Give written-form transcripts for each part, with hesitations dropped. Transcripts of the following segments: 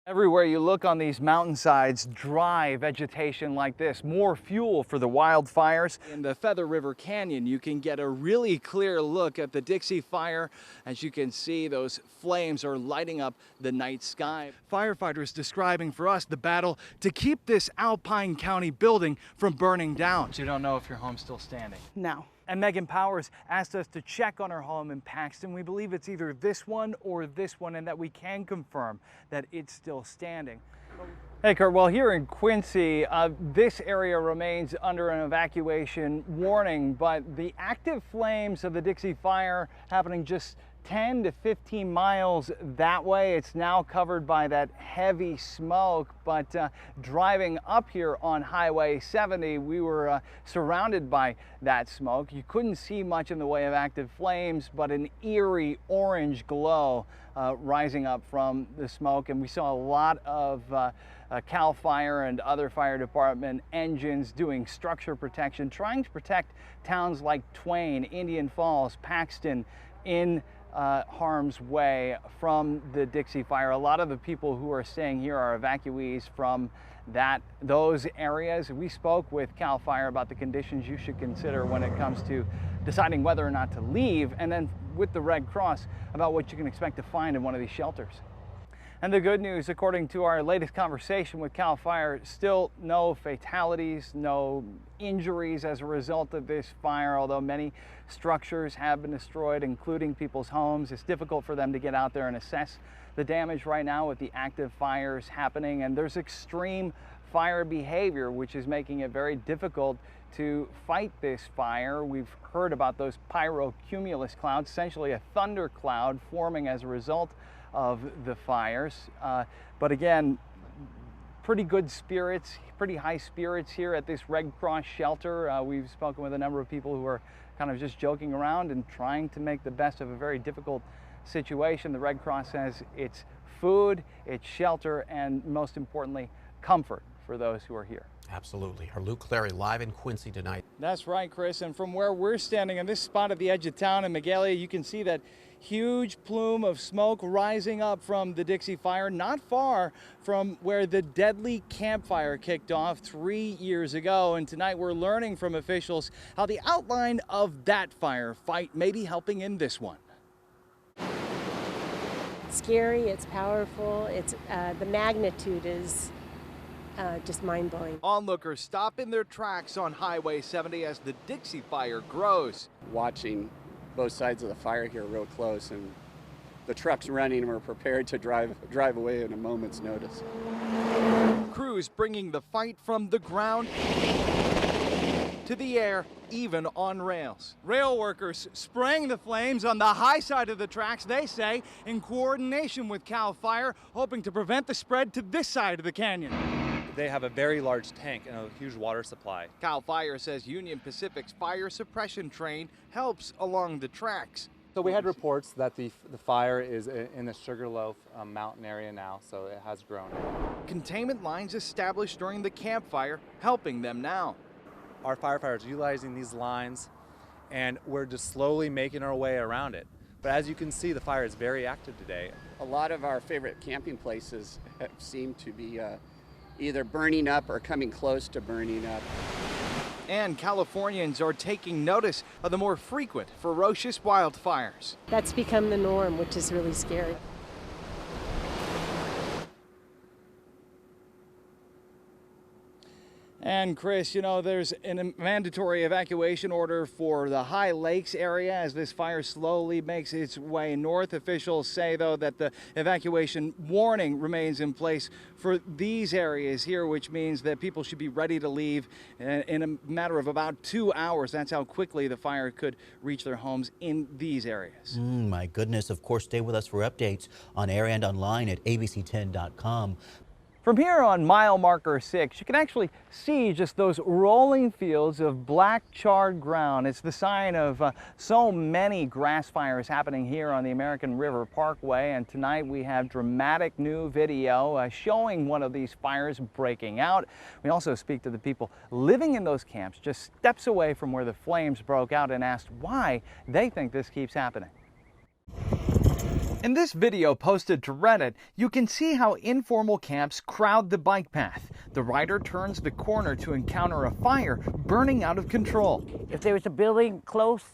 Everywhere you look on these mountainsides, dry vegetation like this, more fuel for the wildfires. In the Feather River Canyon, you can get a really clear look at the Dixie fire. As you can see, those flames are lighting up the night sky. Firefighters describing for us the battle to keep this Alpine County building from burning down. So you don't know if your home's still standing? No. And Megan Powers asked us to check on her home in Paxton. We believe it's either this one or this one, and that we can confirm that it's still standing. Hey Kurt, well here in Quincy, this area remains under an evacuation warning, but the active flames of the Dixie fire happening just 10 to 15 miles that way. It's now covered by that heavy smoke, but driving up here on Highway 70, we were surrounded by that smoke. You couldn't see much in the way of active flames, but an eerie orange glow rising up from the smoke, and we saw a lot of CAL FIRE and other fire department engines doing structure protection, trying to protect towns like Twain, Indian Falls, Paxton in harm's way from the Dixie fire. A lot of the people who are staying here are evacuees from those areas. We spoke with CAL FIRE about the conditions you should consider when it comes to deciding whether or not to leave, and then with the Red Cross about what you can expect to find in one of these shelters. And the good news, according to our latest conversation with CAL FIRE, still no fatalities, no injuries as a result of this fire, although many structures have been destroyed, including people's homes. It's difficult for them to get out there and assess the damage right now with the active fires happening, and there's extreme fire behavior, which is making it very difficult to fight this fire. We've heard about those pyrocumulus clouds, essentially a thunder cloud forming as a result of the fires. But again, pretty good spirits, pretty high spirits here at this Red Cross shelter. We've spoken with a number of people who are kind of just joking around and trying to make the best of a very difficult situation. The Red Cross says it's food, it's shelter, and most importantly, comfort for those who are here. Absolutely. Our Luke Clary live in Quincy tonight. That's right, Chris. And from where we're standing in this spot at the edge of town in Magalia, you can see that huge plume of smoke rising up from the Dixie fire, not far from where the deadly campfire kicked off 3 years ago. And tonight we're learning from officials how the outline of that firefight may be helping in this one. It's scary, it's powerful, the magnitude is just mind-blowing. Onlookers stop in their tracks on Highway 70 as the Dixie fire grows. Watching both sides of the fire here real close, and the trucks running and we're prepared to drive away in a moment's notice. Crews bringing the fight from the ground to the air, even on rails. Rail workers spraying the flames on the high side of the tracks, they say, in coordination with CAL FIRE, hoping to prevent the spread to this side of the canyon. They have a very large tank and a huge water supply. CAL FIRE says Union Pacific's fire suppression train helps along the tracks. So we had reports that the fire is in the Sugarloaf mountain area now, so it has grown. Containment lines established during the campfire helping them now. Our firefighters are utilizing these lines, and we're just slowly making our way around it. But as you can see, the fire is very active today. A lot of our favorite camping places seem to be either burning up or coming close to burning up. And Californians are taking notice of the more frequent, ferocious wildfires. That's become the norm, which is really scary. And Chris, you know, there's a mandatory evacuation order for the High Lakes area as this fire slowly makes its way north. Officials say, though, that the evacuation warning remains in place for these areas here, which means that people should be ready to leave in a matter of about 2 hours. That's how quickly the fire could reach their homes in these areas. My goodness. Of course, stay with us for updates on air and online at ABC10.com. From here on mile marker 6, you can actually see just those rolling fields of black charred ground. It's the sign of so many grass fires happening here on the American River Parkway. And tonight we have dramatic new video showing one of these fires breaking out. We also speak to the people living in those camps just steps away from where the flames broke out and asked why they think this keeps happening. In this video posted to Reddit, you can see how informal camps crowd the bike path. The rider turns the corner to encounter a fire burning out of control. If there was a building close,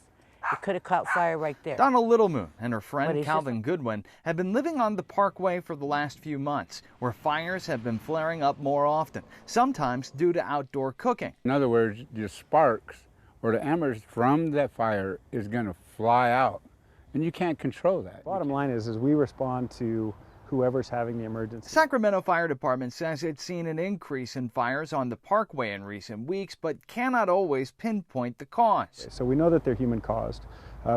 it could have caught fire right there. Donna Littlemoon and her friend But it's Calvin Goodwin have been living on the Parkway for the last few months, where fires have been flaring up more often, sometimes due to outdoor cooking. In other words, the sparks or the embers from that fire is going to fly out, and you can't control that. Bottom line is we respond to whoever's having the emergency. Sacramento Fire Department says it's seen an increase in fires on the Parkway in recent weeks, but cannot always pinpoint the cause. So we know that they're human caused.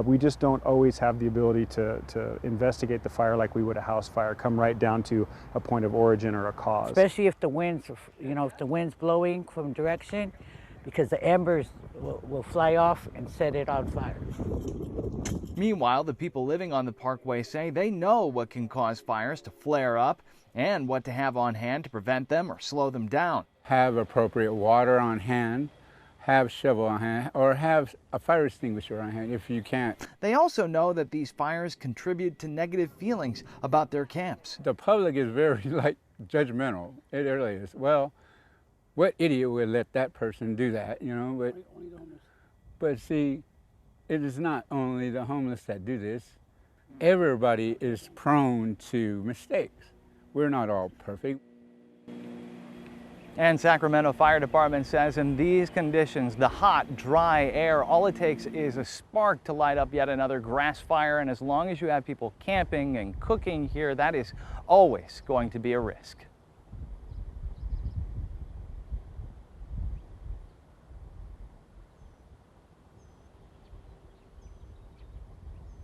We just don't always have the ability to investigate the fire like we would a house fire, come right down to a point of origin or a cause. Especially if the winds, if the wind's blowing from direction, because the embers will fly off and set it on fire. Meanwhile, the people living on the Parkway say they know what can cause fires to flare up and what to have on hand to prevent them or slow them down. Have appropriate water on hand, have shovel on hand, or have a fire extinguisher on hand if you can't. They also know that these fires contribute to negative feelings about their camps. The public is very judgmental. It really is. Well, what idiot would let that person do that, But see, it is not only the homeless that do this. Everybody is prone to mistakes. We're not all perfect. And Sacramento Fire Department says in these conditions, the hot, dry air, all it takes is a spark to light up yet another grass fire. And as long as you have people camping and cooking here, that is always going to be a risk.